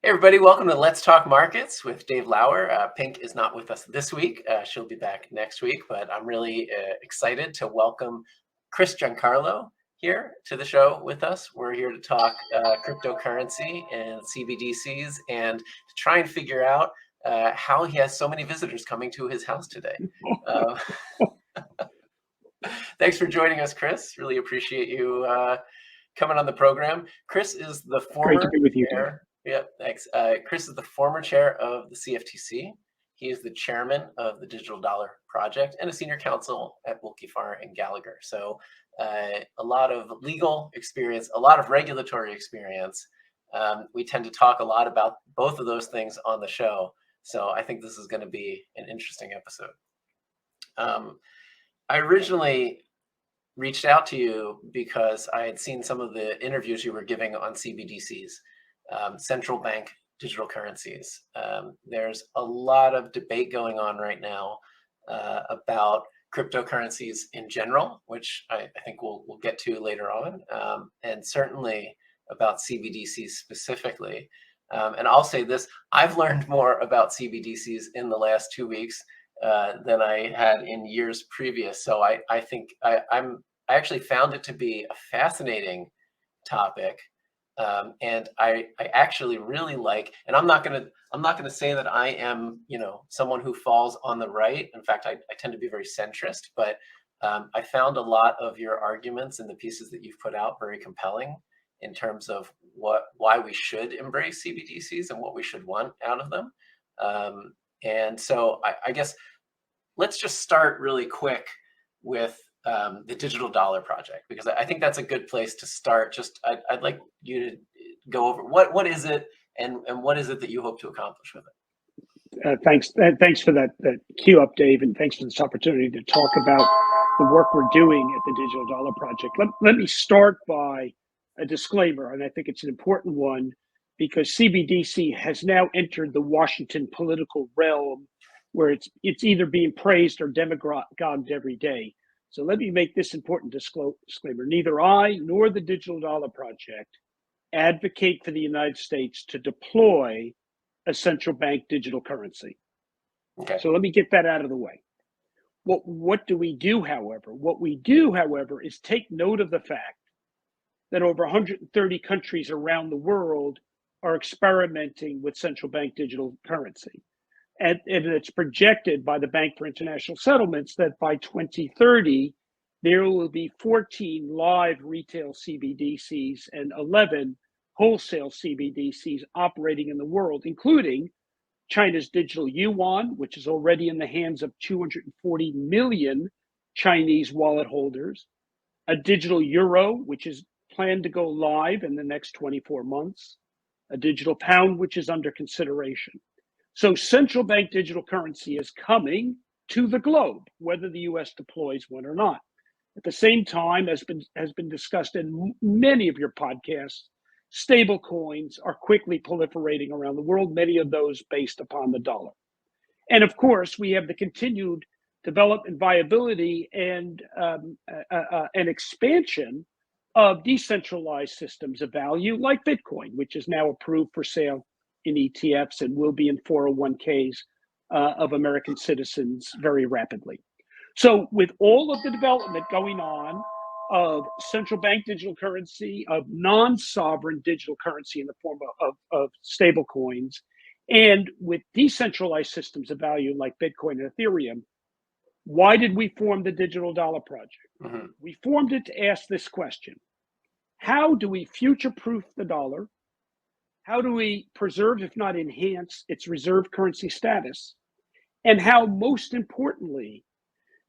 Hey everybody, welcome to Let's Talk Markets with Dave Lauer. Pink is not with us this week. She'll be back next week, but I'm really excited to welcome Chris Giancarlo here to the show with us. We're here to talk cryptocurrency and CBDCs and to try and figure out how he has so many visitors coming to his house today. Thanks for joining us, Chris. Really appreciate you coming on the program. Chris is the former Great to be with you, Dave. chair. Yeah, thanks. Chris is the former chair of the CFTC. He is the chairman of the Digital Dollar Project and a senior counsel at Wilkie Farr and Gallagher. So a lot of legal experience, a lot of regulatory experience. We tend to talk a lot about both of those things on the show. So I think this is going to be an interesting episode. I originally reached out to you because I had seen some of the interviews you were giving on CBDCs, central bank digital currencies. There's a lot of debate going on right now about cryptocurrencies in general, which I think we'll get to later on, and certainly about CBDCs specifically. And I'll say this, I've learned more about CBDCs in the last 2 weeks than I had in years previous. So I think I actually found it to be a fascinating topic, and I actually really like. And I'm not gonna say that I am someone who falls on the right. In fact, I tend to be very centrist. But I found a lot of your arguments and the pieces that you've put out very compelling in terms of why we should embrace CBDCs and what we should want out of them. And so I guess let's just start really quick with the Digital Dollar Project, because I think that's a good place to start. Just I'd like you to go over what is it and what is it that you hope to accomplish with it. Thanks for that cue up, Dave, and thanks for this opportunity to talk about the work we're doing at the Digital Dollar Project. Let me start by a disclaimer, and I think it's an important one, because CBDC has now entered the Washington political realm, where it's either being praised or demagogued every day. So let me make this important disclaimer. Neither I nor the Digital Dollar Project advocate for the United States to deploy a central bank digital currency. Okay. So let me get that out of the way. What do we do, however? What we do, however, is take note of the fact that over 130 countries around the world are experimenting with central bank digital currency. And it's projected by the Bank for International Settlements that by 2030, there will be 14 live retail CBDCs and 11 wholesale CBDCs operating in the world, including China's digital yuan, which is already in the hands of 240 million Chinese wallet holders, a digital euro, which is planned to go live in the next 24 months, a digital pound, which is under consideration. So central bank digital currency is coming to the globe, whether the US deploys one or not. At the same time, as has been discussed in many of your podcasts, stable coins are quickly proliferating around the world, many of those based upon the dollar. And of course, we have the continued development, viability, and expansion of decentralized systems of value like Bitcoin, which is now approved for sale in ETFs and will be in 401ks of American citizens very rapidly. So with all of the development going on of central bank digital currency, of non-sovereign digital currency in the form of stable coins, and with decentralized systems of value like Bitcoin and Ethereum, why did we form the Digital Dollar Project? Mm-hmm. We formed it to ask this question: how do we future-proof the dollar? How do we preserve, if not enhance, its reserve currency status? And how, most importantly,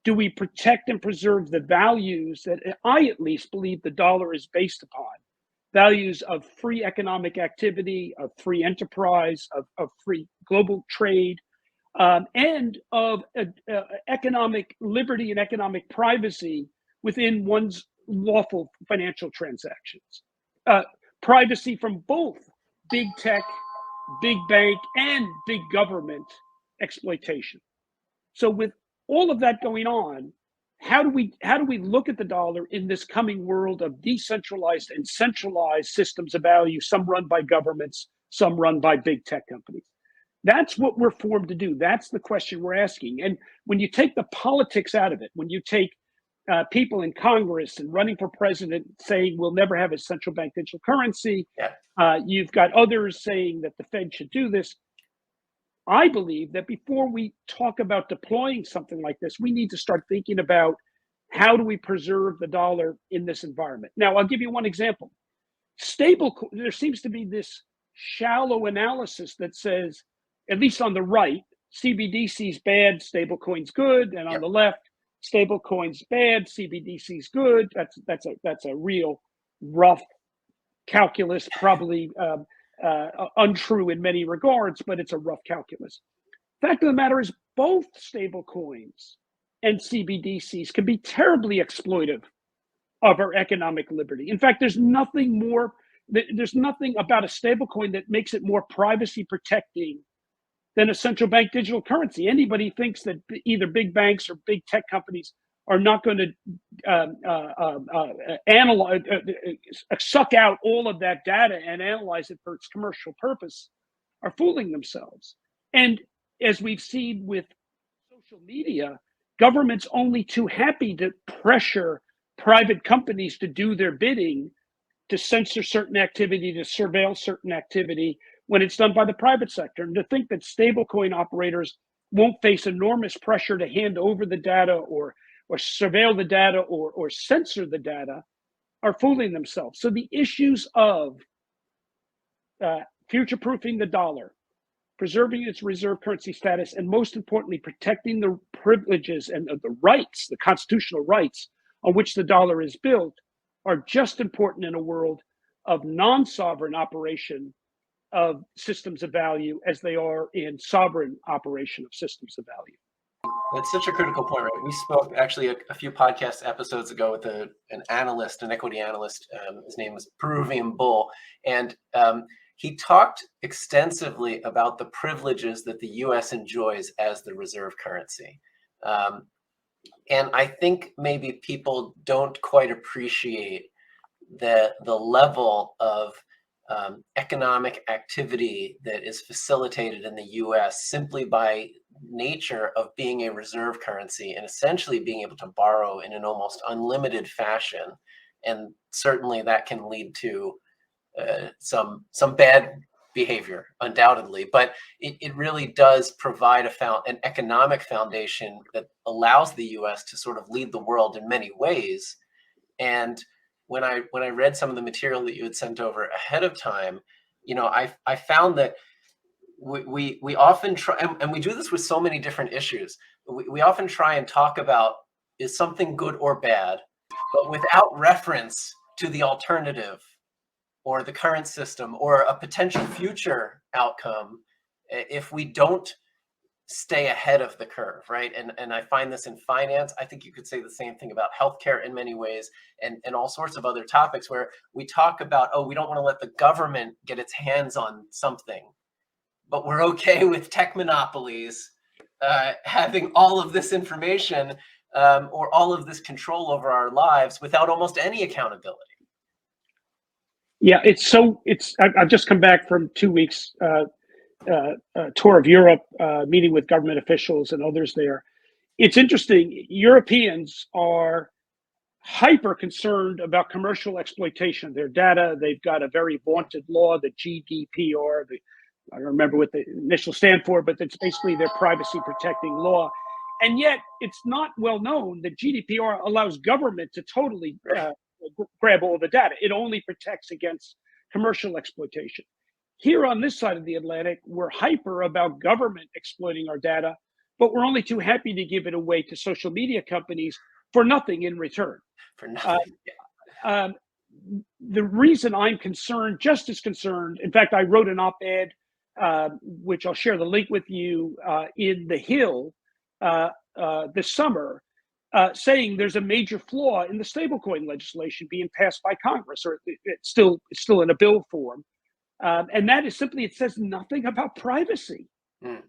do we protect and preserve the values that I at least believe the dollar is based upon? Values of free economic activity, of free enterprise, of free global trade, and of economic liberty and economic privacy within one's lawful financial transactions. Privacy from both big tech, big bank, and big government exploitation. So with all of that going on, how do we look at the dollar in this coming world of decentralized and centralized systems of value, some run by governments, some run by big tech companies. That's what we're formed to do. That's the question we're asking. And when you take the politics out of it, when you take people in Congress and running for president saying we'll never have a central bank digital currency, you've got others saying that the Fed should do this. I believe that before we talk about deploying something like this, we need to start thinking about how do we preserve the dollar in this environment. Now, I'll give you one example. There seems to be this shallow analysis that says, at least on the right, CBDC's bad, stablecoin's good, and on the left, stablecoin's bad, CBDC's good. That's a real rough calculus, probably untrue in many regards, but it's a rough calculus. Fact of the matter is, both stablecoins and CBDCs can be terribly exploitive of our economic liberty. In fact, there's nothing about a stablecoin that makes it more privacy protecting than a central bank digital currency. Anybody thinks that either big banks or big tech companies are not going to analyze, suck out all of that data and analyze it for its commercial purpose are fooling themselves. And as we've seen with social media, government's only too happy to pressure private companies to do their bidding, to censor certain activity, to surveil certain activity when it's done by the private sector. And to think that stablecoin operators won't face enormous pressure to hand over the data or surveil the data or censor the data are fooling themselves. So the issues of future-proofing the dollar, preserving its reserve currency status, and most importantly, protecting the privileges and the rights, the constitutional rights on which the dollar is built, are just important in a world of non-sovereign operation of systems of value as they are in sovereign operation of systems of value. That's such a critical point, right? We spoke actually a few podcast episodes ago with an analyst, an equity analyst. His name was Peruvian Bull. And he talked extensively about the privileges that the US enjoys as the reserve currency. And I think maybe people don't quite appreciate the level of economic activity that is facilitated in the US simply by nature of being a reserve currency and essentially being able to borrow in an almost unlimited fashion. And certainly that can lead to some bad behavior, undoubtedly, but it really does provide an economic foundation that allows the US to sort of lead the world in many ways. And when I read some of the material that you had sent over ahead of time, I found that we often try, and we do this with so many different issues. We often try and talk about, is something good or bad, but without reference to the alternative or the current system or a potential future outcome if we don't stay ahead of the curve, right? And I find this in finance. I think you could say the same thing about healthcare in many ways, and all sorts of other topics where we talk about, we don't want to let the government get its hands on something, but we're okay with tech monopolies having all of this information or all of this control over our lives without almost any accountability. Yeah, I've just come back from 2 weeks tour of Europe, meeting with government officials and others there. It's interesting. Europeans are hyper concerned about commercial exploitation of their data. They've got a very vaunted law, the GDPR. I don't remember what the initials stand for, but it's basically their privacy protecting law. And yet it's not well known that GDPR allows government to totally grab all the data. It only protects against commercial exploitation. Here on this side of the Atlantic, we're hyper about government exploiting our data, but we're only too happy to give it away to social media companies for nothing in return. For nothing. The reason I'm concerned, just as concerned, in fact, I wrote an op-ed, which I'll share the link with you, in The Hill this summer, saying there's a major flaw in the stablecoin legislation being passed by Congress, or it's still in a bill form. And that is simply, it says nothing about privacy. We're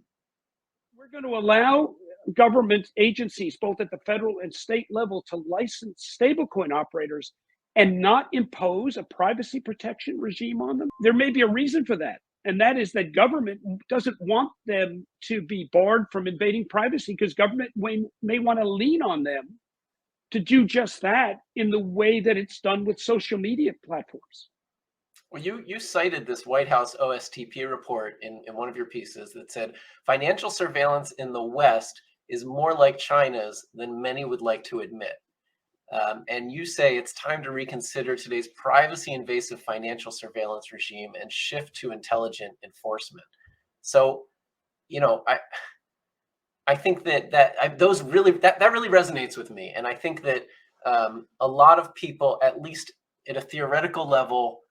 going to allow government agencies, both at the federal and state level, to license stablecoin operators and not impose a privacy protection regime on them. There may be a reason for that. and that is that government doesn't want them to be barred from invading privacy because government may want to lean on them to do just that in the way that it's done with social media platforms. Well, you cited this White House OSTP report in one of your pieces that said financial surveillance in the West is more like China's than many would like to admit. And you say it's time to reconsider today's privacy invasive financial surveillance regime and shift to intelligent enforcement. So, you know, I think those really that really resonates with me, and I think that a lot of people, at least at a theoretical level,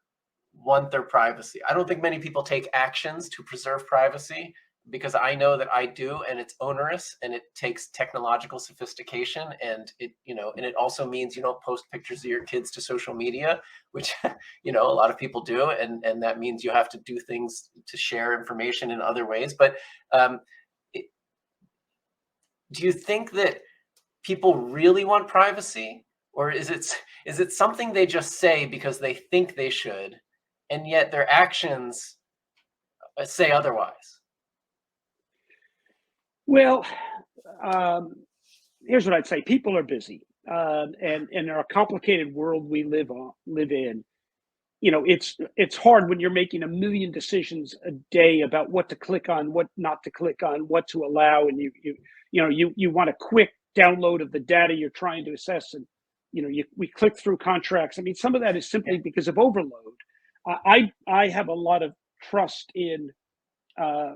want their privacy. I don't think many people take actions to preserve privacy because I know that I do, and it's onerous and it takes technological sophistication, and it also means you don't post pictures of your kids to social media, which a lot of people do, and that means you have to do things to share information in other ways. But do you think that people really want privacy, or is it something they just say because they think they should, and yet their actions say otherwise? Well, here's what I'd say: people are busy, and in our complicated world we live in, it's hard when you're making a million decisions a day about what to click on, what not to click on, what to allow, and you want a quick download of the data you're trying to assess, and we click through contracts. I mean, some of that is simply because of overload. I have a lot of trust in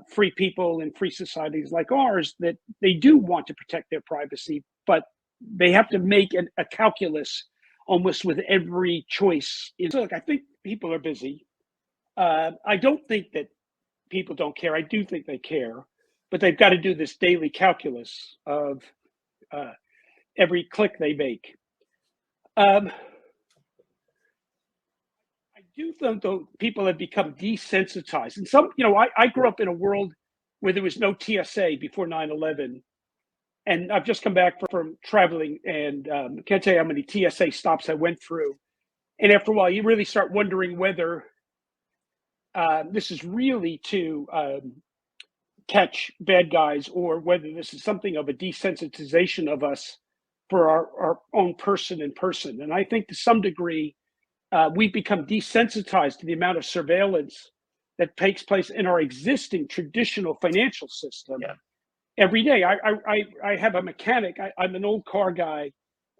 free people and free societies like ours that they do want to protect their privacy, but they have to make a calculus almost with every choice. So look, I think people are busy. I don't think that people don't care. I do think they care, but they've got to do this daily calculus of every click they make. I do think, though, people have become desensitized. And I grew up in a world where there was no TSA before 9/11. And I've just come back from traveling, and can't tell you how many TSA stops I went through. And after a while, you really start wondering whether this is really to catch bad guys, or whether this is something of a desensitization of us for our own person in person. And I think to some degree, we've become desensitized to the amount of surveillance that takes place in our existing traditional financial system. Yeah. Every day. I have a mechanic. I'm an old car guy,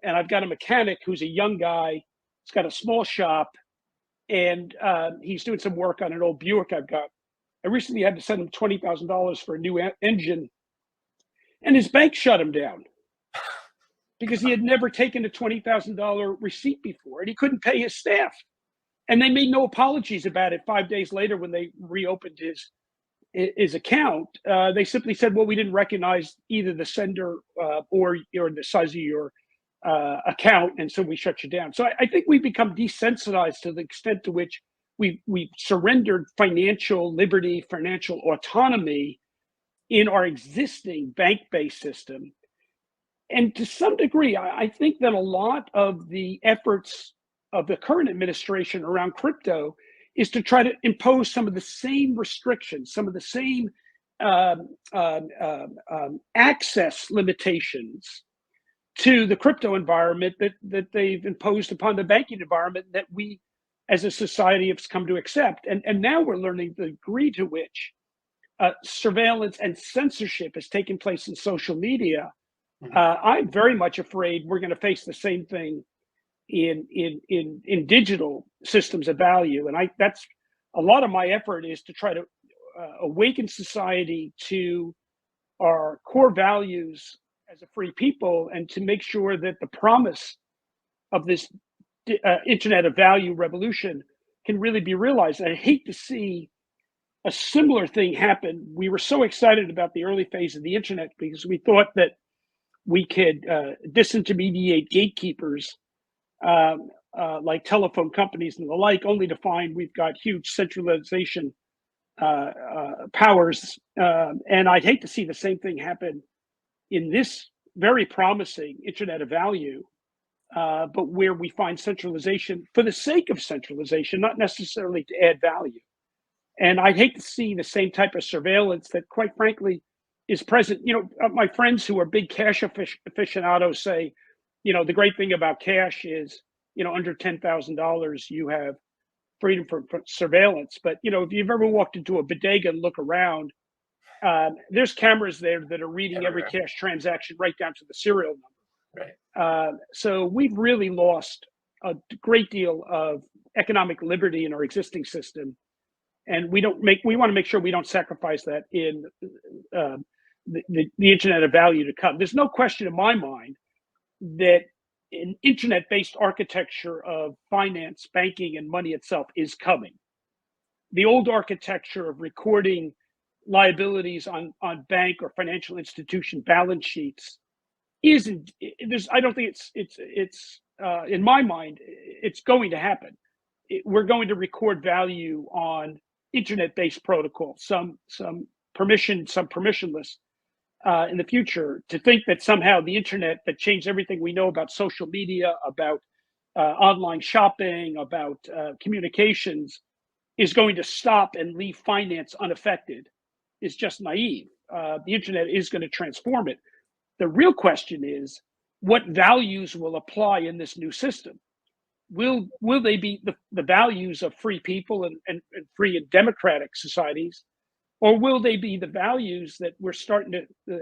and I've got a mechanic who's a young guy. He's got a small shop, and he's doing some work on an old Buick I've got. I recently had to send him $20,000 for a new engine, and his bank shut him down because he had never taken a $20,000 receipt before, and he couldn't pay his staff. And they made no apologies about it 5 days later when they reopened his account. They simply said, well, we didn't recognize either the sender or the size of your account, and so we shut you down. So I think we've become desensitized to the extent to which we've surrendered financial liberty, financial autonomy in our existing bank-based system. And to some degree, I think that a lot of the efforts of the current administration around crypto is to try to impose some of the same restrictions, some of the same access limitations to the crypto environment that they've imposed upon the banking environment that we as a society have come to accept. And now we're learning the degree to which surveillance and censorship has taken place in social media. I'm very much afraid we're going to face the same thing in digital systems of value, and that's a lot of my effort is to try to awaken society to our core values as a free people, and to make sure that the promise of this internet of value revolution can really be realized. And I hate to see a similar thing happen. We were so excited about the early phase of the internet because we thought that we could disintermediate gatekeepers like telephone companies and the like, only to find we've got huge centralization powers. And I'd hate to see the same thing happen in this very promising internet of value, but where we find centralization for the sake of centralization, not necessarily to add value. And I'd hate to see the same type of surveillance that, quite frankly, is present. My friends who are big cash aficionados say, the great thing about cash is, under $10,000, you have freedom for surveillance. But, if you've ever walked into a bodega and look around, there's cameras there that are reading every Everywhere. cash transaction right down to the serial number. Right. So we've really lost a great deal of economic liberty in our existing system, and we want to make sure we don't sacrifice that in the internet of value to come. There's no question in my mind that an internet-based architecture of finance, banking, and money itself is coming. The old architecture of recording liabilities on bank or financial institution balance sheets isn't. I don't think it's in my mind it's going to happen. We're going to record value on internet-based protocols, some permission, some permissionless, in the future. To think that somehow the internet that changed everything we know about social media, about online shopping, about communications, is going to stop and leave finance unaffected is just naive. The internet is going to transform it. The real question is, what values will apply in this new system? Will they be the values of free people and free and democratic societies, or will they be the values that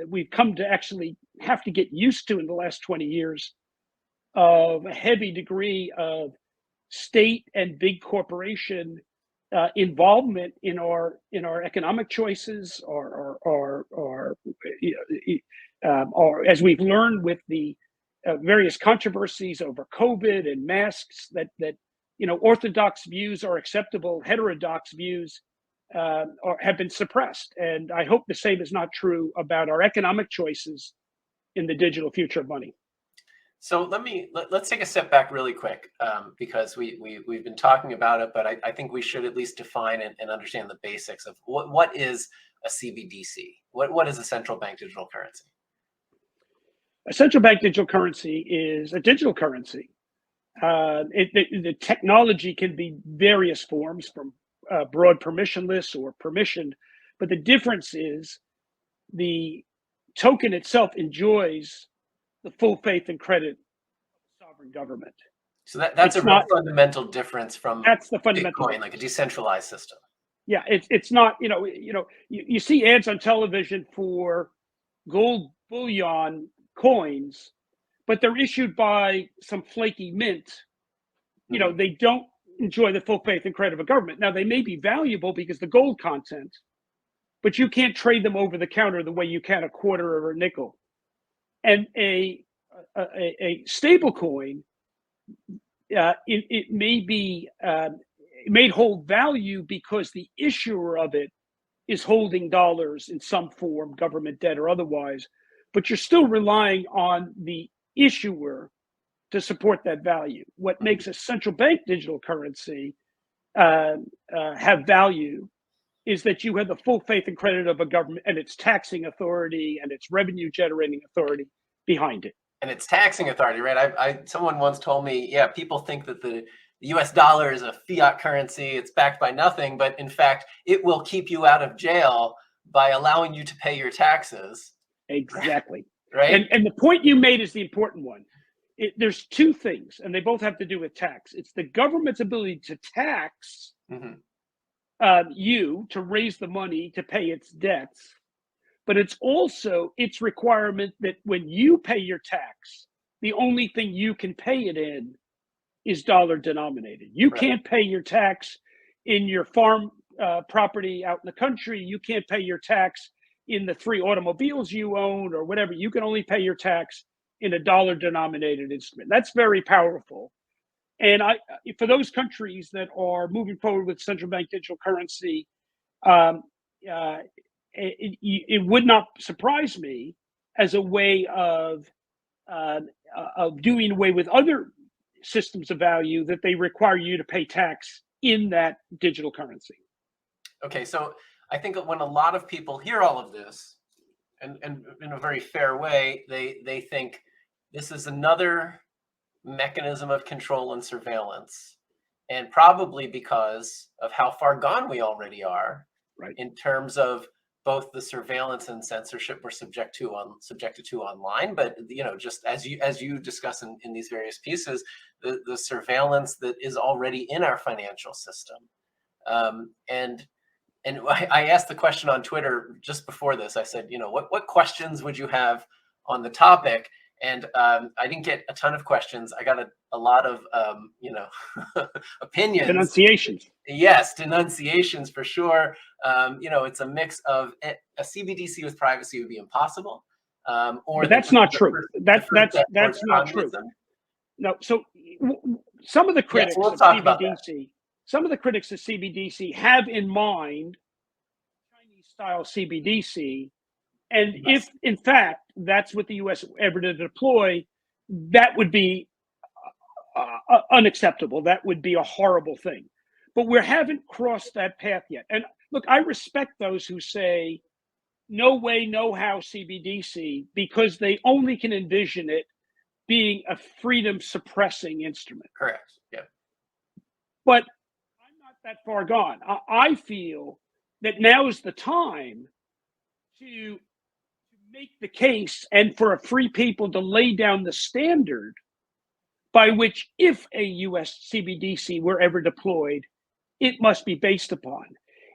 we've come to actually have to get used to in the last 20 years of a heavy degree of state and big corporation involvement in our economic choices, or as we've learned with the various controversies over COVID and masks, that orthodox views are acceptable, heterodox views have been suppressed. And I hope the same is not true about our economic choices in the digital future of money. So let's take a step back really quick, because we've been talking about it, but I think we should at least define and understand the basics of what is a CBDC. What is a central bank digital currency? A central bank digital currency is a digital currency. The technology can be various forms, from broad permissionless or permissioned, but the difference is the token itself enjoys the full faith and credit of the sovereign government. So that's It's a real not. fundamental difference from That's the fundamental Bitcoin, like a decentralized system. Yeah, it's not. You see ads on television for gold bullion coins, but they're issued by some flaky mint. They don't enjoy the full faith and credit of a government. Now, they may be valuable because the gold content, but you can't trade them over the counter the way you can a quarter or a nickel. And a stable coin, it may be it may hold value because the issuer of it is holding dollars in some form, government debt or otherwise, but you're still relying on the issuer to support that value. What makes a central bank digital currency have value is that you have the full faith and credit of a government and its taxing authority and its revenue generating authority behind it. And its taxing authority, right? Someone once told me, yeah, people think that the US dollar is a fiat currency, it's backed by nothing, but in fact, it will keep you out of jail by allowing you to pay your taxes. Exactly. Right? And the point you made is the important one. There's two things, and they both have to do with tax. It's the government's ability to tax you to raise the money to pay its debts, but it's also its requirement that when you pay your tax, the only thing you can pay it in is dollar denominated. You can't pay your tax in your farm property out in the country. You can't pay your tax in the 3 automobiles you own or whatever. You can only pay your tax in a dollar denominated instrument. That's very powerful. And for those countries that are moving forward with central bank digital currency, it would not surprise me as a way of doing away with other systems of value that they require you to pay tax in that digital currency. Okay, so I think that when a lot of people hear all of this, and in a very fair way, they think this is another mechanism of control and surveillance. and probably because of how far gone we already are Right. in terms of both the surveillance and censorship we're subjected to online, but just as you discuss in these various pieces, the surveillance that is already in our financial system. And I asked the question on Twitter just before this. I said, what questions would you have on the topic? And I didn't get a ton of questions. I got a lot of, opinions. Denunciations. Yes, denunciations for sure. It's a mix of a CBDC with privacy would be impossible. Or But that's not true. That's not true. communism. No. So some of the critics we'll of talk about that. CBDC, some of the critics of CBDC have in mind Chinese-style CBDC, and Yes. if in fact that's what the U.S. ever to deploy, that would be unacceptable. That would be a horrible thing. But we haven't crossed that path yet. And look, I respect those who say no way, no how CBDC, because they only can envision it being a freedom suppressing instrument. Correct. Yeah. But I'm not that far gone. I feel that now is the time to make the case and for a free people to lay down the standard by which, if a US CBDC were ever deployed, it must be based upon.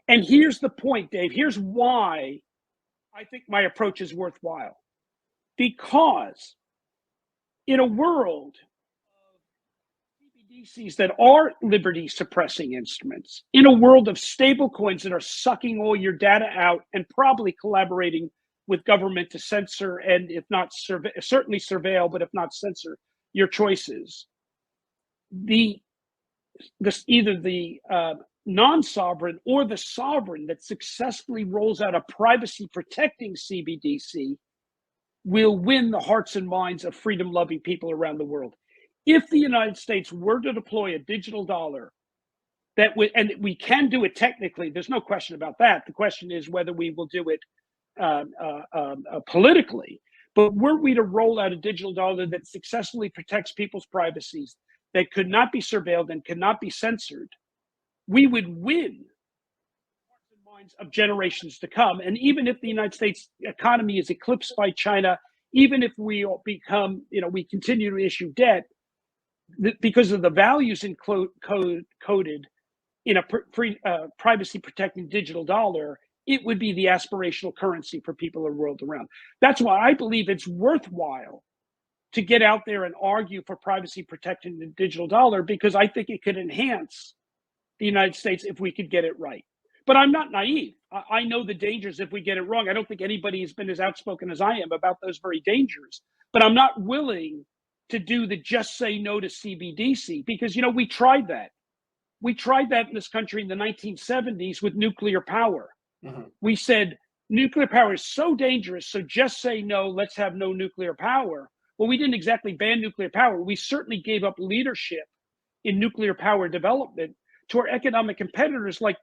And here's the point, Dave. Here's why I think my approach is worthwhile. Because in a world of CBDCs that are liberty suppressing instruments, in a world of stablecoins that are sucking all your data out and probably collaborating with government to censor and, if not certainly surveil, but if not censor your choices, either the non-sovereign or the sovereign that successfully rolls out a privacy protecting CBDC will win the hearts and minds of freedom loving people around the world. If the United States were to deploy a digital dollar and we can do it technically, there's no question about that. The question is whether we will do it politically. But were we to roll out a digital dollar that successfully protects people's privacies, that could not be surveilled and could not be censored, we would win the hearts and minds of generations to come. And even if the United States economy is eclipsed by China, even if we become, we continue to issue debt, because of the values coded in a privacy protecting digital dollar, it would be the aspirational currency for people in the world around. That's why I believe it's worthwhile to get out there and argue for privacy protecting the digital dollar, because I think it could enhance the United States if we could get it right. But I'm not naive. I know the dangers if we get it wrong. I don't think anybody has been as outspoken as I am about those very dangers. But I'm not willing to do the just say no to CBDC, because, we tried that. We tried that in this country in the 1970s with nuclear power. Mm-hmm. We said nuclear power is so dangerous, so just say no, let's have no nuclear power. Well, we didn't exactly ban nuclear power. We certainly gave up leadership in nuclear power development to our economic competitors like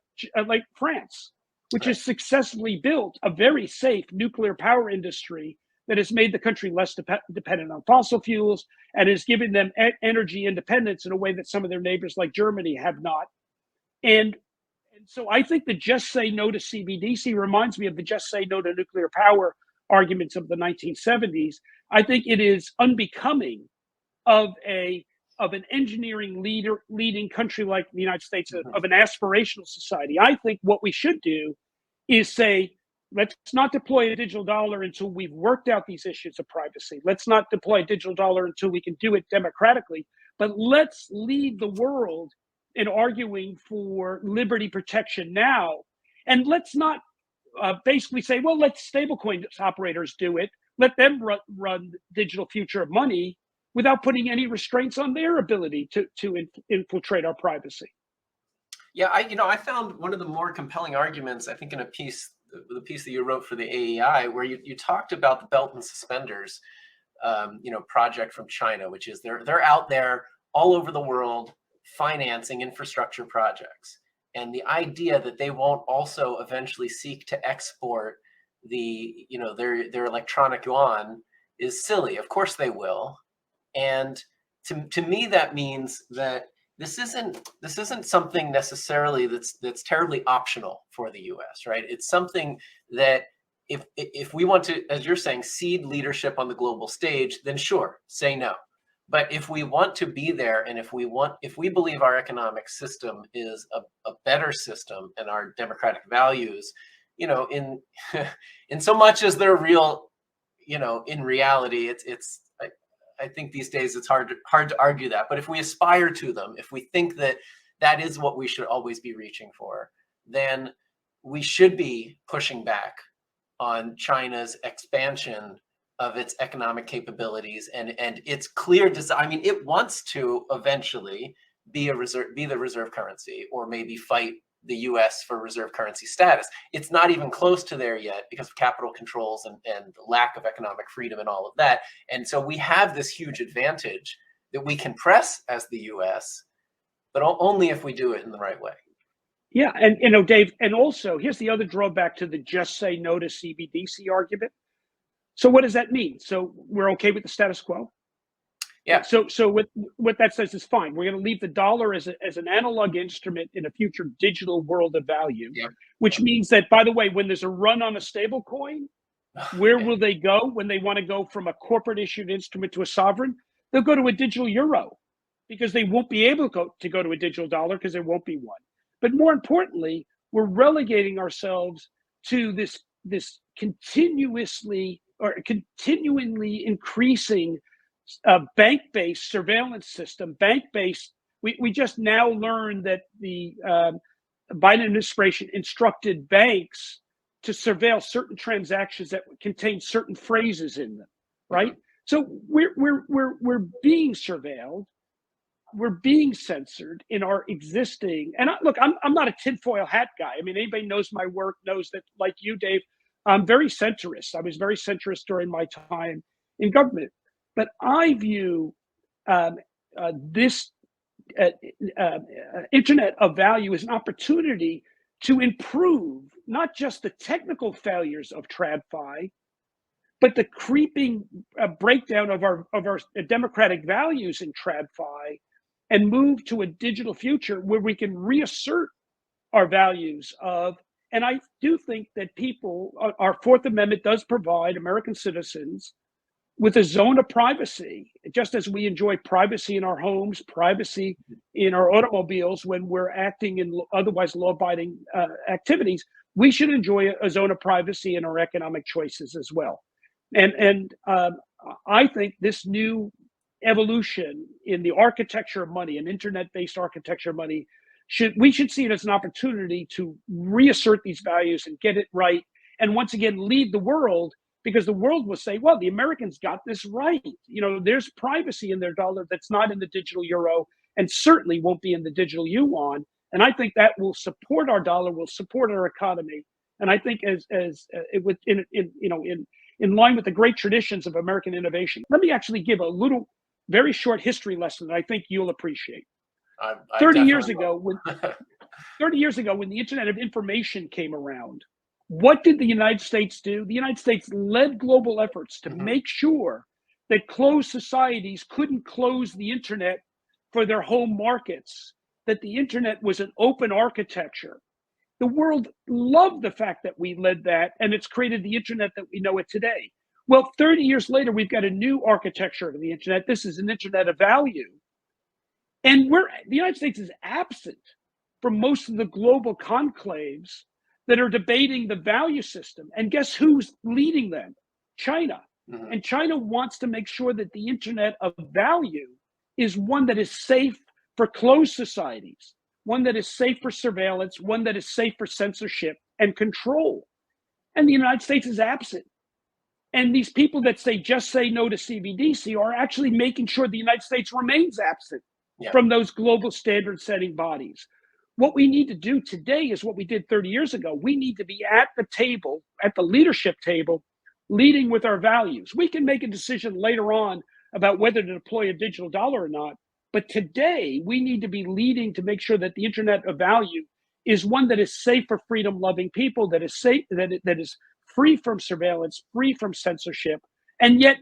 France, which has successfully built a very safe nuclear power industry that has made the country less dependent on fossil fuels and has given them energy independence in a way that some of their neighbors like Germany have not. And so I think the just say no to CBDC reminds me of the just say no to nuclear power arguments of the 1970s. I think it is unbecoming of an engineering leading country like the United States, of an aspirational society. I think what we should do is say, let's not deploy a digital dollar until we've worked out these issues of privacy. Let's not deploy a digital dollar until we can do it democratically. But let's lead the world in arguing for liberty protection now. And let's not basically say, well, let stablecoin operators do it. Let them run digital future of money without putting any restraints on their ability to infiltrate our privacy. Yeah, I found one of the more compelling arguments, I think, in the piece that you wrote for the AEI, where you talked about the belt and suspenders, project from China, which is they're out there all over the world financing infrastructure projects, and the idea that they won't also eventually seek to export their electronic yuan is silly. Of course they will, and to me that means that this isn't something necessarily that's terribly optional for the US, right? It's something that if we want to, as you're saying, cede leadership on the global stage, then sure, say no. But if we want to be there, and if we believe our economic system is a better system, and our democratic values, in in so much as they're real, in reality, I think these days it's hard to argue that. But if we aspire to them, if we think that that is what we should always be reaching for, then we should be pushing back on China's expansion of its economic capabilities and its clear desire. I mean, it wants to eventually be the reserve currency, or maybe fight the US for reserve currency status. It's not even close to there yet because of capital controls and lack of economic freedom and all of that. And so we have this huge advantage that we can press as the US, but only if we do it in the right way. Yeah, and Dave, and also here's the other drawback to the just say no to CBDC argument. So what does that mean? So we're okay with the status quo? Yeah. So what that says is fine. We're going to leave the dollar as an analog instrument in a future digital world of value, Yeah. which means that, by the way, when there's a run on a stable coin, where will they go when they want to go from a corporate issued instrument to a sovereign? They'll go to a digital euro, because they won't be able to go to a digital dollar because there won't be one. But more importantly, we're relegating ourselves to this continuously or continually increasing bank-based surveillance system. Bank-based. We just now learned that the Biden administration instructed banks to surveil certain transactions that contain certain phrases in them, right? Mm-hmm. So we're being surveilled, we're being censored in our existing. And look, I'm not a tinfoil hat guy. I mean, anybody knows my work knows that, like you, Dave, I'm very centrist. I was very centrist during my time in government, but I view this Internet of Value as an opportunity to improve not just the technical failures of TradFi, but the creeping breakdown of our democratic values in TradFi, and move to a digital future where we can reassert our values of. And I do think that our Fourth Amendment does provide American citizens with a zone of privacy, just as we enjoy privacy in our homes, privacy in our automobiles when we're acting in otherwise law-abiding activities. We should enjoy a zone of privacy in our economic choices as well. And I think this new evolution in the architecture of money, an internet-based architecture of money, we should see it as an opportunity to reassert these values and get it right, and once again lead the world, because the world will say, well, the Americans got this right. There's privacy in their dollar that's not in the digital euro, and certainly won't be in the digital yuan. And I think that will support our dollar, will support our economy. And I think as it would in line with the great traditions of American innovation. Let me actually give a little, very short history lesson that I think you'll appreciate. 30 years ago, when the Internet of Information came around, what did the United States do? The United States led global efforts to make sure that closed societies couldn't close the Internet for their home markets, that the Internet was an open architecture. The world loved the fact that we led that, and it's created the Internet that we know it today. Well, 30 years later, we've got a new architecture of the Internet. This is an Internet of value. And the United States is absent from most of the global conclaves that are debating the value system. And guess who's leading them? China. Mm-hmm. And China wants to make sure that the Internet of value is one that is safe for closed societies, one that is safe for surveillance, one that is safe for censorship and control. And the United States is absent. And these people that just say no to CBDC are actually making sure the United States remains absent from those global standard setting bodies. What we need to do today is what we did 30 years ago. We need to be at the table, at the leadership table, leading with our values. We can make a decision later on about whether to deploy a digital dollar or not. But today, we need to be leading to make sure that the Internet of Value is one that is safe for freedom-loving people, that is safe, that is free from surveillance, free from censorship, and yet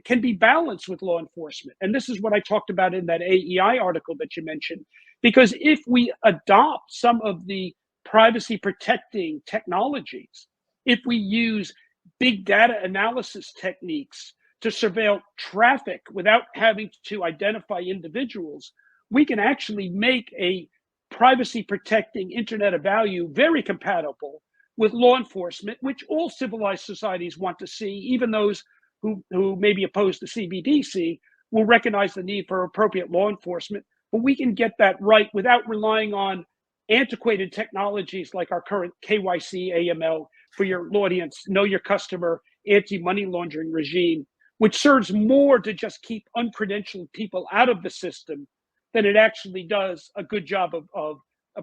can be balanced with law enforcement. And this is what I talked about in that AEI article that you mentioned. Because if we adopt some of the privacy protecting technologies, if we use big data analysis techniques to surveil traffic without having to identify individuals, we can actually make a privacy protecting Internet of Value very compatible with law enforcement, which all civilized societies want to see. Even those who may be opposed to CBDC will recognize the need for appropriate law enforcement. But we can get that right without relying on antiquated technologies like our current KYC, AML, for your audience, know your customer, anti-money laundering regime, which serves more to just keep uncredentialed people out of the system than it actually does a good job of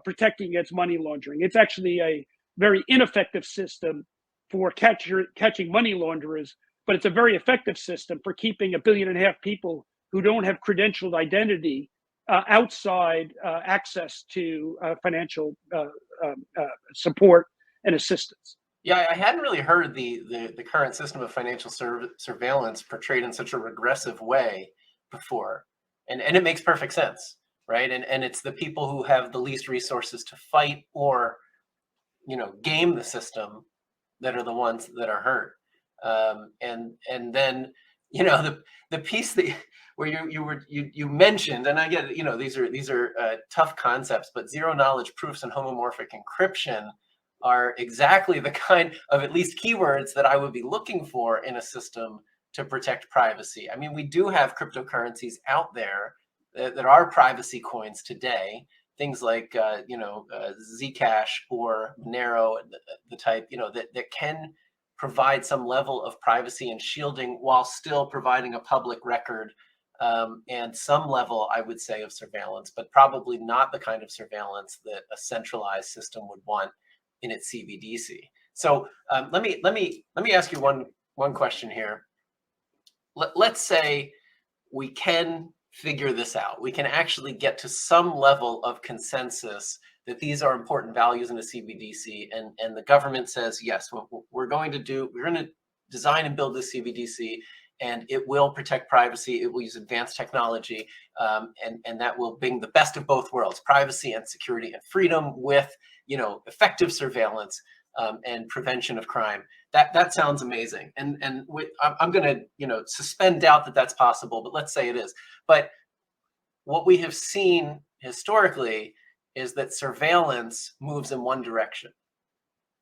protecting against money laundering. It's actually a very ineffective system for catching money launderers, but it's a very effective system for keeping 1.5 billion people who don't have credentialed identity outside access to financial support and assistance. Yeah, I hadn't really heard the current system of financial surveillance portrayed in such a regressive way before, and it makes perfect sense, right? And it's the people who have the least resources to fight or, game the system that are the ones that are hurt. And then the piece that where you mentioned, and I get these are tough concepts, but zero knowledge proofs and homomorphic encryption are exactly the kind of at least keywords that I would be looking for in a system to protect privacy. I mean, we do have cryptocurrencies out there that are privacy coins today, things like Zcash or Monero, the type that can provide some level of privacy and shielding while still providing a public record and some level, I would say, of surveillance, but probably not the kind of surveillance that a centralized system would want in its CBDC. So let me ask you one question here. Let's say we can figure this out. We can actually get to some level of consensus that these are important values in a CBDC, and the government says, yes, we're going to design and build this CBDC, and it will protect privacy. It will use advanced technology, and that will bring the best of both worlds: privacy and security and freedom, with effective surveillance and prevention of crime. That sounds amazing, and I'm going to suspend doubt that that's possible, but let's say it is. But what we have seen historically is that surveillance moves in one direction,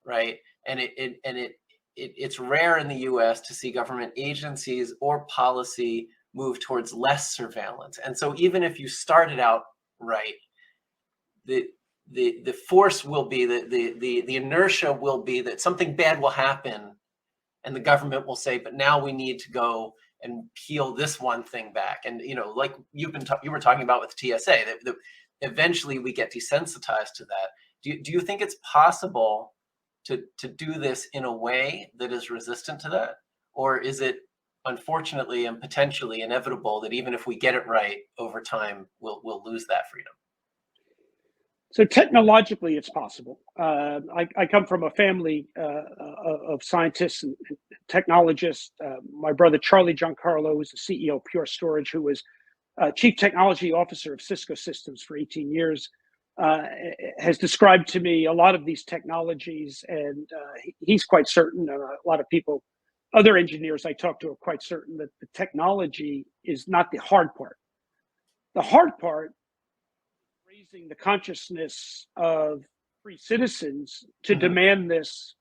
right? And it's rare in the U.S. to see government agencies or policy move towards less surveillance. And so even if you started out right, the force will be the inertia will be that something bad will happen, and the government will say, but now we need to go and peel this one thing back. And like you were talking about with TSA, that eventually we get desensitized to that. Do you think it's possible to do this in a way that is resistant to that? Or is it unfortunately and potentially inevitable that even if we get it right, over time, we'll lose that freedom? So technologically, it's possible. I come from a family of scientists and technologists. My brother, Charlie Giancarlo, was the CEO of Pure Storage, who was Chief Technology Officer of Cisco Systems for 18 years, has described to me a lot of these technologies. And he's quite certain, a lot of people, other engineers I talk to are quite certain that the technology is not the hard part. The hard part, raising the consciousness of free citizens to demand this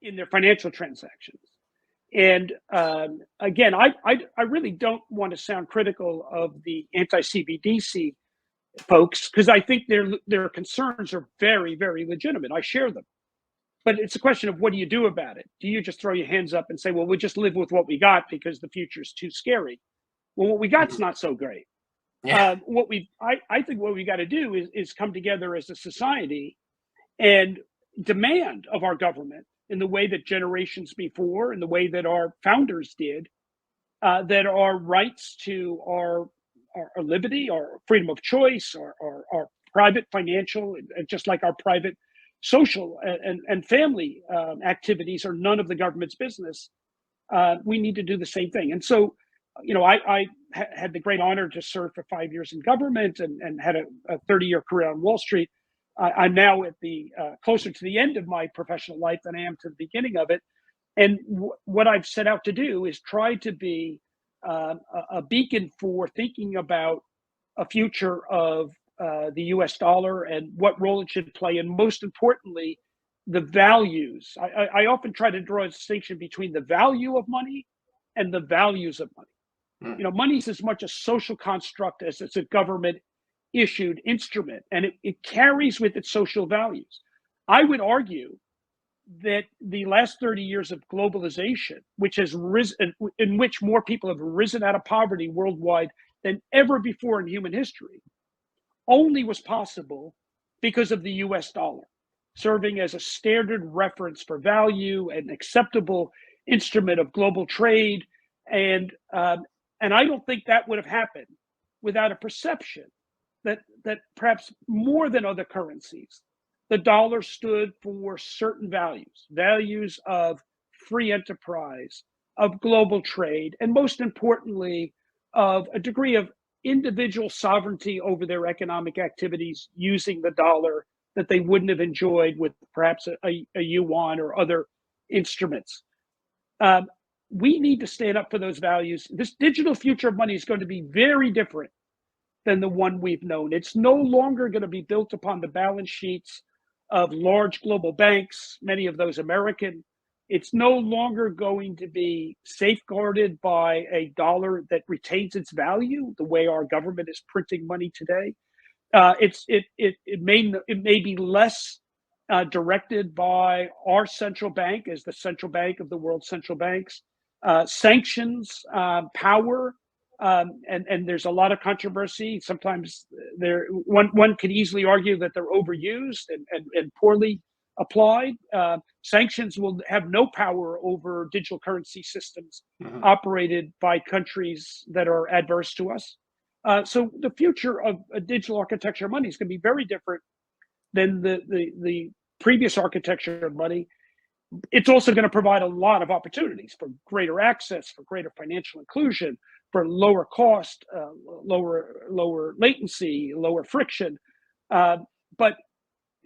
in their financial transactions. And again, I really don't want to sound critical of the anti-CBDC folks, because I think their concerns are very, very legitimate. I share them. But it's a question of what do you do about it? Do you just throw your hands up and say, well, we'll just live with what we got because the future is too scary? Well, what we got's not so great. Yeah. I think what we got to do is come together as a society and demand of our government, in the way that generations before, in the way that our founders did, that our rights to our liberty, our freedom of choice, our private financial, just like our private social and family activities are none of the government's business. We need to do the same thing. And so I had the great honor to serve for 5 years in government and had a 30-year career on Wall Street. I'm now at the closer to the end of my professional life than I am to the beginning of it. And what I've set out to do is try to be a beacon for thinking about a future of the US dollar and what role it should play, and most importantly, the values. I often try to draw a distinction between the value of money and the values of money. Money is as much a social construct as it's a government issued instrument, and it carries with it social values. I would argue that the last 30 years of globalization, which has risen, in which more people have risen out of poverty worldwide than ever before in human history, only was possible because of the US dollar, serving as a standard reference for value, an acceptable instrument of global trade. And I don't think that would have happened without a perception that perhaps more than other currencies, the dollar stood for certain values of free enterprise, of global trade, and most importantly, of a degree of individual sovereignty over their economic activities using the dollar that they wouldn't have enjoyed with perhaps a yuan or other instruments. We need to stand up for those values. This digital future of money is going to be very different than the one we've known. It's no longer going to be built upon the balance sheets of large global banks, many of those American. It's no longer going to be safeguarded by a dollar that retains its value the way our government is printing money today. It may be less directed by our central bank as the central bank of the world's central banks. Sanctions, power, and there's a lot of controversy. Sometimes one could easily argue that they're overused and poorly applied. Sanctions will have no power over digital currency systems operated by countries that are adverse to us. So the future of a digital architecture of money is going to be very different than the previous architecture of money. It's also going to provide a lot of opportunities for greater access, for greater financial inclusion, for lower cost, lower latency, lower friction. But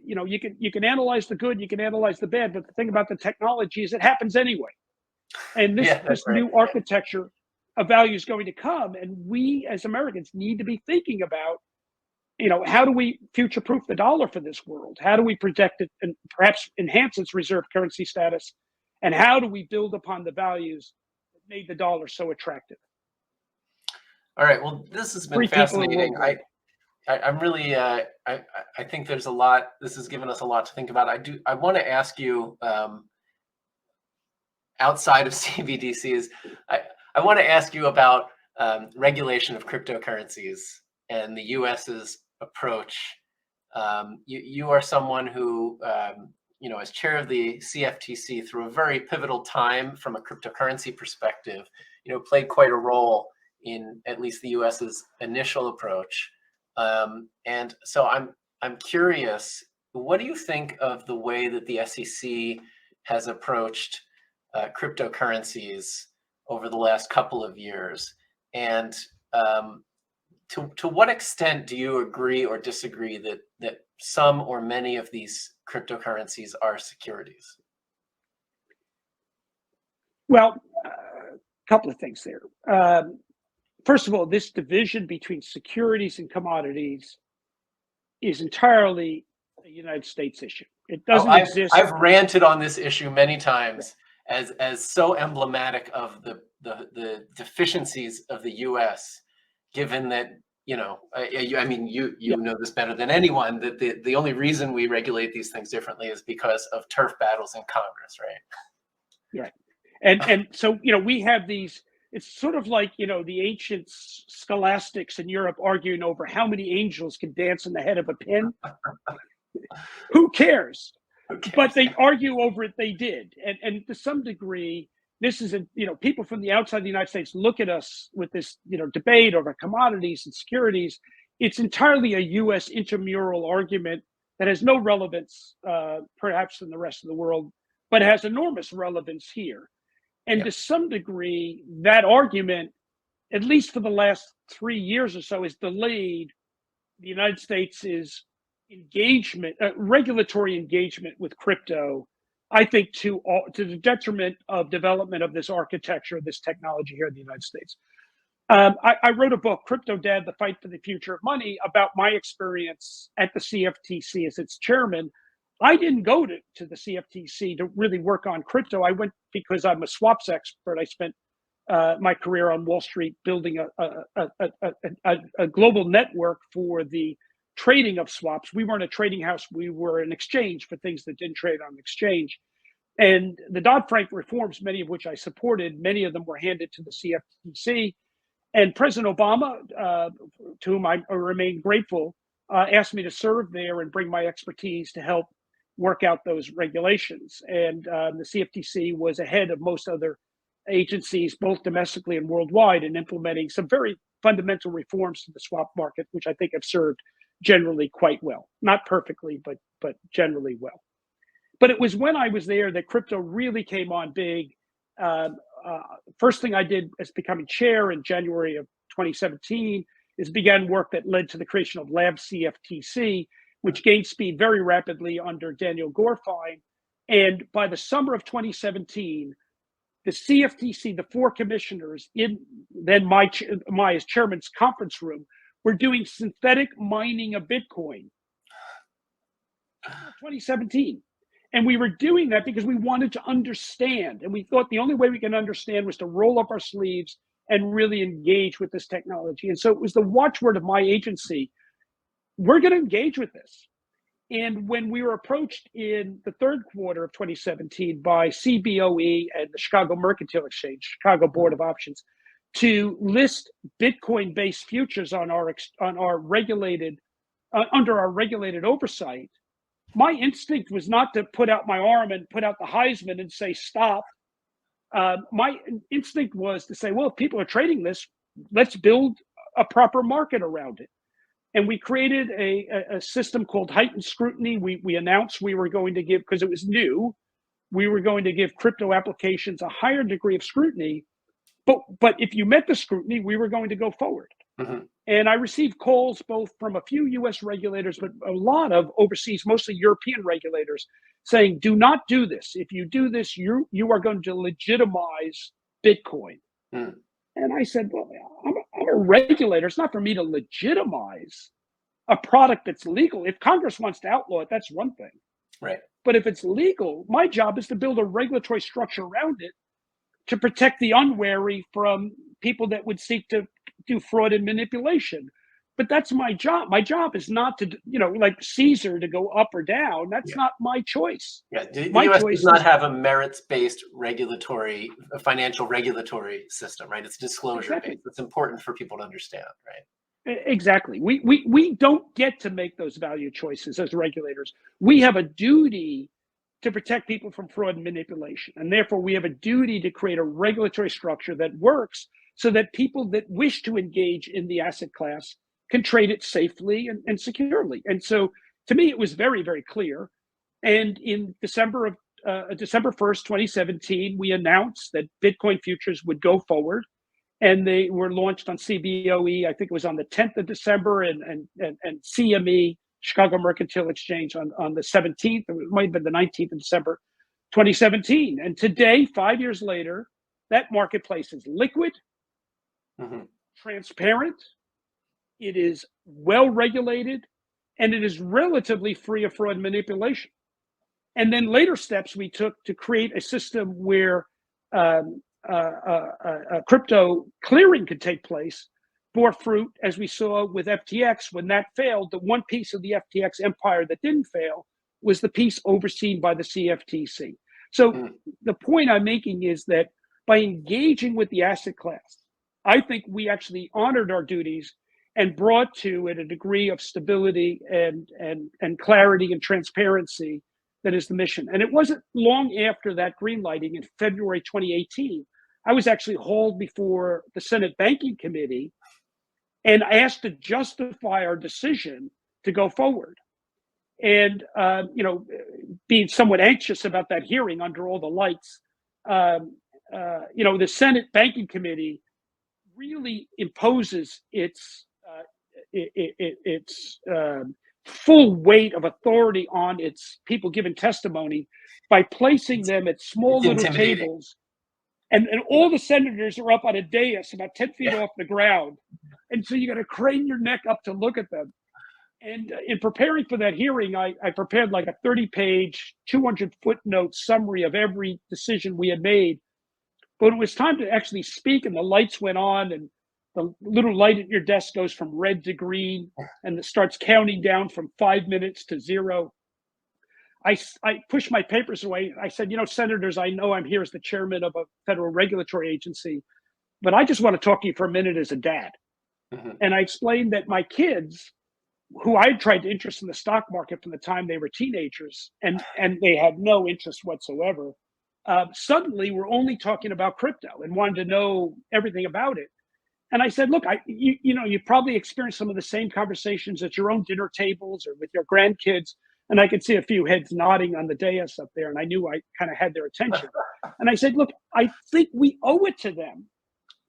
you can analyze the good, you can analyze the bad, but the thing about the technology is it happens anyway. And this new architecture of value is going to come, and we as Americans need to be thinking about, how do we future-proof the dollar for this world? How do we protect it and perhaps enhance its reserve currency status? And how do we build upon the values that made the dollar so attractive? All right. Well, this has been fascinating. I'm really, I think there's a lot, this has given us a lot to think about. I want to ask you, outside of CBDCs, I want to ask you about regulation of cryptocurrencies and the US's approach. You are someone who, as chair of the CFTC through a very pivotal time from a cryptocurrency perspective, played quite a role in at least the US's initial approach. And so I'm curious, what do you think of the way that the SEC has approached cryptocurrencies over the last couple of years? And to what extent do you agree or disagree that some or many of these cryptocurrencies are securities? Well, a couple of things there. First of all, this division between securities and commodities is entirely a United States issue. It doesn't exist. I've ranted on this issue many times as so emblematic of the deficiencies of the U.S. Given that, you know this better than anyone, that the only reason we regulate these things differently is because of turf battles in Congress, right? Right. And so, we have these. It's sort of like, the ancient scholastics in Europe arguing over how many angels can dance in the head of a pin. Who cares? But they argue over it. They did. And to some degree, this is people from the outside of the United States look at us with this, debate over commodities and securities. It's entirely a U.S. intramural argument that has no relevance, perhaps in the rest of the world, but has enormous relevance here. And to some degree, that argument at least for the last 3 years or so, has delayed the United States' engagement, regulatory engagement with crypto, I think to the detriment of development of this architecture, this technology here in the United States. I wrote a book, Crypto Dad, The Fight for the Future of Money, about my experience at the CFTC as its chairman. I didn't go to the CFTC to really work on crypto. I went because I'm a swaps expert. I spent my career on Wall Street building a global network for the trading of swaps. We weren't a trading house. We were an exchange for things that didn't trade on exchange. And the Dodd-Frank reforms, many of which I supported, many of them were handed to the CFTC. And President Obama, to whom I remain grateful, asked me to serve there and bring my expertise to help work out those regulations. And the CFTC was ahead of most other agencies, both domestically and worldwide, in implementing some very fundamental reforms to the swap market, which I think have served generally quite well. Not perfectly, but generally well. But it was when I was there that crypto really came on big. First thing I did as becoming chair in January of 2017 is began work that led to the creation of Lab CFTC, which gained speed very rapidly under Daniel Gorfine. And by the summer of 2017, the CFTC, the 4 commissioners in then my as chairman's conference room, were doing synthetic mining of Bitcoin. 2017. And we were doing that because we wanted to understand. And we thought the only way we can understand was to roll up our sleeves and really engage with this technology. And so it was the watchword of my agency, we're going to engage with this. And when we were approached in the third quarter of 2017 by CBOE and the Chicago Mercantile Exchange, Chicago Board of Options, to list Bitcoin-based futures on our regulated under our regulated oversight, my instinct was not to put out my arm and put out the Heisman and say stop. My instinct was to say, well, if people are trading this, let's build a proper market around it. And we created a system called heightened scrutiny. We announced we were going to give, because it was new, we were going to give crypto applications a higher degree of scrutiny. But if you met the scrutiny, we were going to go forward. Mm-hmm. And I received calls both from a few US regulators, but a lot of overseas, mostly European regulators, saying, do not do this. If you do this, you are going to legitimize Bitcoin. Mm. And I said, well, I'm a regulator. It's not for me to legitimize a product that's legal. If Congress wants to outlaw it, that's one thing. Right. But if it's legal, my job is to build a regulatory structure around it to protect the unwary from people that would seek to do fraud and manipulation. But that's my job. My job is not to, like Caesar, to go up or down. That's not my choice. Yeah, the US does not have a merits-based financial regulatory system, right? It's disclosure-based. Exactly. It's important for people to understand, right? Exactly. We don't get to make those value choices as regulators. We have a duty to protect people from fraud and manipulation. And therefore, we have a duty to create a regulatory structure that works so that people that wish to engage in the asset class can trade it safely and securely. And so to me, it was very, very clear. And in December 1st, 2017, we announced that Bitcoin futures would go forward. And they were launched on CBOE, I think it was on the 10th of December, and CME, Chicago Mercantile Exchange, on the 17th. It might have been the 19th of December, 2017. And today, 5 years later, that marketplace is liquid, transparent, it is well regulated, and it is relatively free of fraud and manipulation. And then later steps we took to create a system where crypto clearing could take place bore fruit, as we saw with FTX. When that failed, the one piece of the FTX empire that didn't fail was the piece overseen by the CFTC. So the point I'm making is that by engaging with the asset class, I think we actually honored our duties and brought to it a degree of stability and clarity and transparency that is the mission. And it wasn't long after that green lighting in February 2018, I was actually hauled before the Senate Banking Committee and asked to justify our decision to go forward. And, being somewhat anxious about that hearing under all the lights, the Senate Banking Committee really imposes its full weight of authority on its people giving testimony by placing them at small It's little intimidating. tables. And all the senators are up on a dais about 10 feet Yeah. off the ground. And so you got to crane your neck up to look at them. And in preparing for that hearing, I prepared like a 30-page, 200-footnote summary of every decision we had made. But it was time to actually speak, and the lights went on, and the little light at your desk goes from red to green, and it starts counting down from 5 minutes to 0. I pushed my papers away. I said, senators, I know I'm here as the chairman of a federal regulatory agency, but I just want to talk to you for a minute as a dad. Mm-hmm. And I explained that my kids, who I tried to interest in the stock market from the time they were teenagers, and they had no interest whatsoever, suddenly we're only talking about crypto and wanted to know everything about it. And I said, look, you probably experienced some of the same conversations at your own dinner tables or with your grandkids. And I could see a few heads nodding on the dais up there, and I knew I kind of had their attention. And I said, look, I think we owe it to them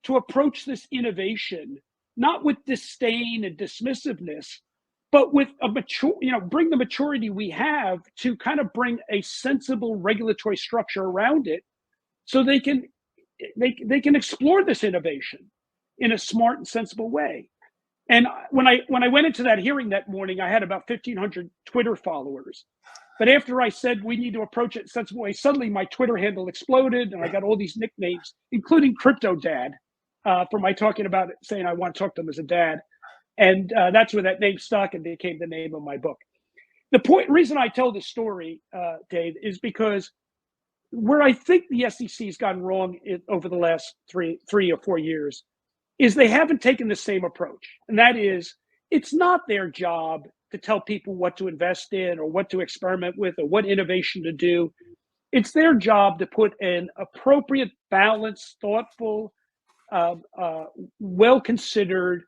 to approach this innovation not with disdain and dismissiveness, but with a mature, bring the maturity we have to kind of bring a sensible regulatory structure around it, so they can explore this innovation in a smart and sensible way. And when I went into that hearing that morning, I had about 1,500 Twitter followers. But after I said we need to approach it in a sensible way, suddenly my Twitter handle exploded, and I got all these nicknames, including Crypto Dad, for my talking about it, saying I want to talk to him as a dad. And that's where that name stuck and became the name of my book. The reason I tell this story, Dave, is because where I think the SEC has gone wrong over the last three or 4 years is they haven't taken the same approach. And that is, it's not their job to tell people what to invest in or what to experiment with or what innovation to do. It's their job to put an appropriate, balanced, thoughtful, well-considered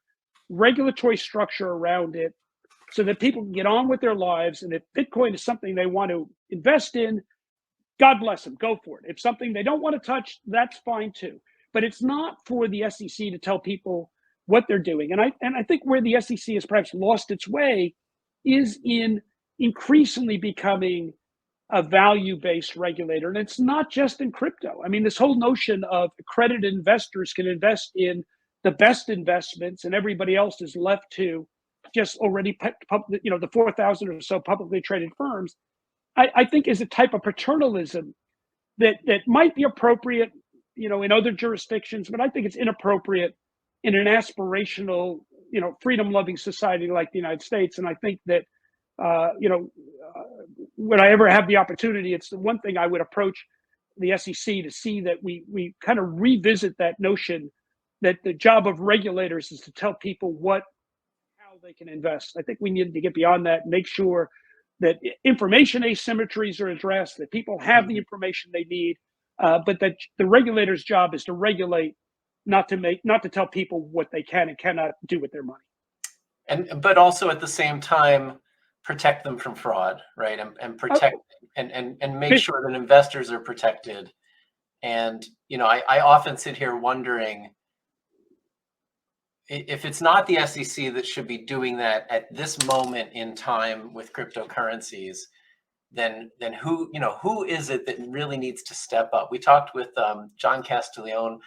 regulatory structure around it so that people can get on with their lives. And if Bitcoin is something they want to invest in, God bless them, go for it. If something they don't want to touch, that's fine too. But it's not for the SEC to tell people what they're doing. And I think where the SEC has perhaps lost its way is in increasingly becoming a value-based regulator. And it's not just in crypto. I mean, this whole notion of accredited investors can invest in the best investments and everybody else is left to just already, the 4,000 or so publicly traded firms, I think is a type of paternalism that might be appropriate, in other jurisdictions, but I think it's inappropriate in an aspirational, freedom-loving society like the United States. And I think that, when I ever have the opportunity, it's the one thing I would approach the SEC to see that we kind of revisit that notion that the job of regulators is to tell people how they can invest. I think we need to get beyond that and make sure that information asymmetries are addressed, that people have the information they need, but that the regulator's job is to regulate, not to tell people what they can and cannot do with their money. But also at the same time, protect them from fraud, right? And protect and make sure that investors are protected. And I often sit here wondering, if it's not the SEC that should be doing that at this moment in time with cryptocurrencies, then who is it that really needs to step up? We talked with John Castiglione,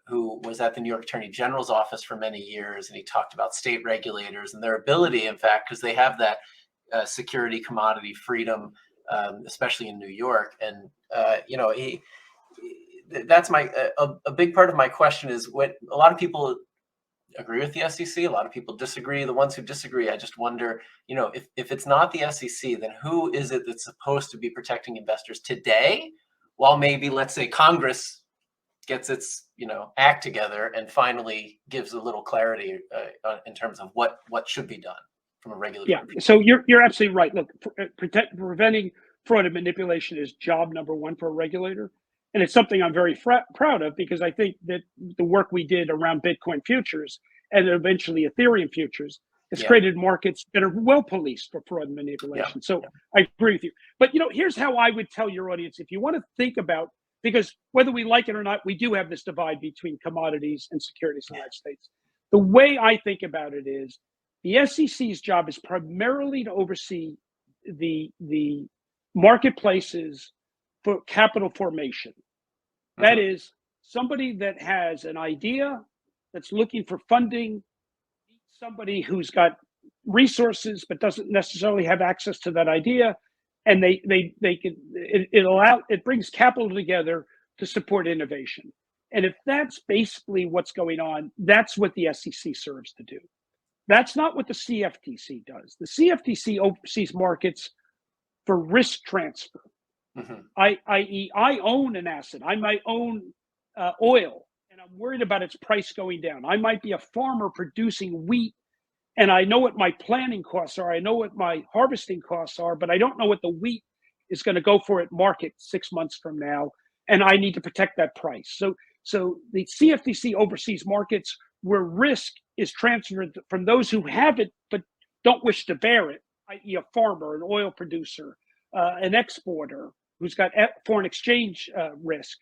who was at the New York Attorney General's office for many years, and he talked about state regulators and their ability, in fact, because they have that security commodity freedom, especially in New York. And that's a big part of my question is, what a lot of people agree with the SEC, a lot of people disagree. The ones who disagree, I just wonder, if it's not the SEC, then who is it that's supposed to be protecting investors today, while maybe, let's say, Congress gets its act together and finally gives a little clarity in terms of what should be done from a regulatory perspective. So you're absolutely right. Look, preventing fraud and manipulation is job number one for a regulator. And it's something I'm very proud of, because I think that the work we did around Bitcoin futures and eventually Ethereum futures has created markets that are well policed for fraud and manipulation. So I agree with you. But here's how I would tell your audience: if you want to think about because whether we like it or not, we do have this divide between commodities and securities in the United States. The way I think about it is the SEC's job is primarily to oversee the marketplaces for capital formation. That is somebody that has an idea, that's looking for funding, somebody who's got resources but doesn't necessarily have access to that idea, and they can it brings capital together to support innovation. And if that's basically what's going on, that's what the SEC serves to do. That's not what the CFTC does. The CFTC oversees markets for risk transfer, i.e., I own an asset. I might own oil, and I'm worried about its price going down. I might be a farmer producing wheat, and I know what my planting costs are. I know what my harvesting costs are, but I don't know what the wheat is going to go for at market 6 months from now, and I need to protect that price. So the CFTC oversees markets where risk is transferred from those who have it but don't wish to bear it, i.e. a farmer, an oil producer, an exporter who's got foreign exchange risk,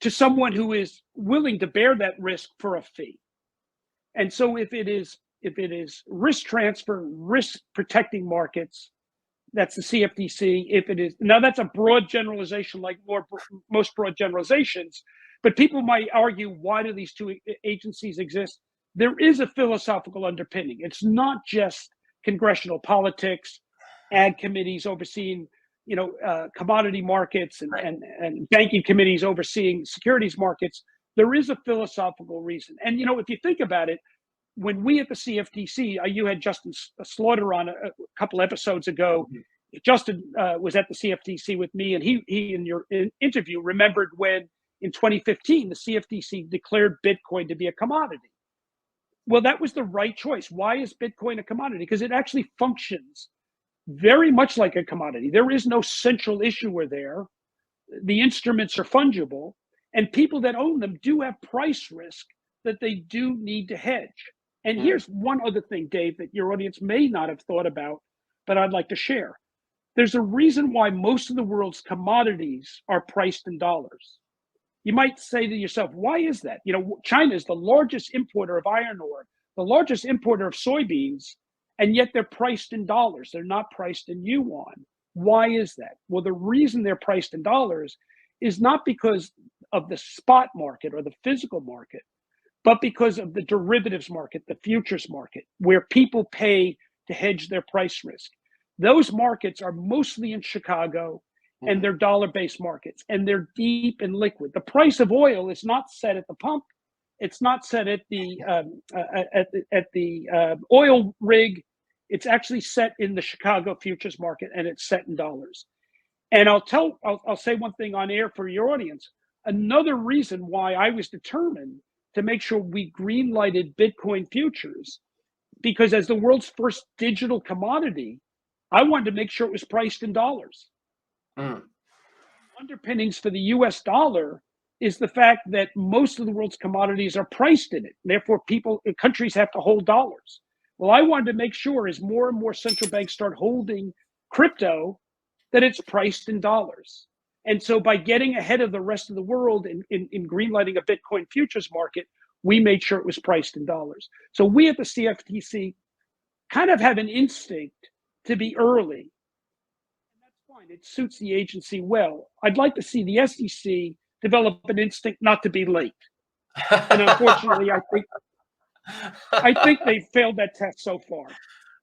to someone who is willing to bear that risk for a fee. And so if it is risk transfer, risk protecting markets, that's the CFTC. If it is, now that's a broad generalization, like most broad generalizations, but people might argue, why do these two agencies exist? There is a philosophical underpinning. It's not just congressional politics, ag committees overseeing, commodity markets and banking committees overseeing securities markets. There is a philosophical reason. And, if you think about it, when we at the CFTC, you had Justin Slaughter on a couple episodes ago. Justin was at the CFTC with me, and he in your interview remembered when in 2015 the CFTC declared Bitcoin to be a commodity. Well, that was the right choice. Why is Bitcoin a commodity? Because it actually functions very much like a commodity. There is no central issuer there. The instruments are fungible, and people that own them do have price risk that they do need to hedge. And here's one other thing, Dave, that your audience may not have thought about, but I'd like to share. There's a reason why most of the world's commodities are priced in dollars. You might say to yourself, why is that? China is the largest importer of iron ore, the largest importer of soybeans, and yet they're priced in dollars. They're not priced in yuan. Why is that? Well, the reason they're priced in dollars is not because of the spot market or the physical market, but because of the derivatives market, the futures market, where people pay to hedge their price risk. Those markets are mostly in Chicago, and they're dollar-based markets, and they're deep and liquid. The price of oil is not set at the pump. It's not set at the oil rig. It's actually set in the Chicago futures market, and it's set in dollars. And I'll say one thing on air for your audience. Another reason why I was determined to make sure we green-lighted Bitcoin futures, because as the world's first digital commodity, I wanted to make sure it was priced in dollars. Underpinnings for the US dollar is the fact that most of the world's commodities are priced in it. Therefore, countries have to hold dollars. Well, I wanted to make sure as more and more central banks start holding crypto, that it's priced in dollars. And so by getting ahead of the rest of the world in greenlighting a Bitcoin futures market, we made sure it was priced in dollars. So we at the CFTC kind of have an instinct to be early. And that's fine. It suits the agency well. I'd like to see the SEC develop an instinct not to be late. And unfortunately, I think they failed that test so far.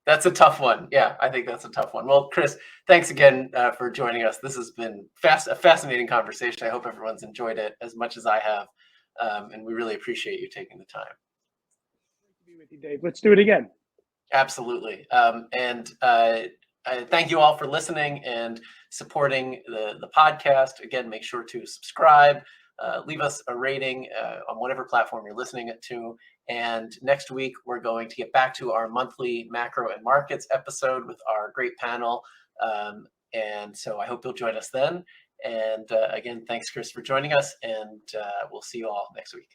That's a tough one. Yeah, I think that's a tough one. Well, Chris, thanks again for joining us. This has been a fascinating conversation. I hope everyone's enjoyed it as much as I have. And we really appreciate you taking the time. Great to be with you, Dave. Let's do it again. Absolutely. And I thank you all for listening and supporting the podcast. Again, make sure to subscribe, leave us a rating on whatever platform you're listening to. And next week, we're going to get back to our monthly macro and markets episode with our great panel. And so I hope you'll join us then. And again, thanks, Chris, for joining us. And we'll see you all next week.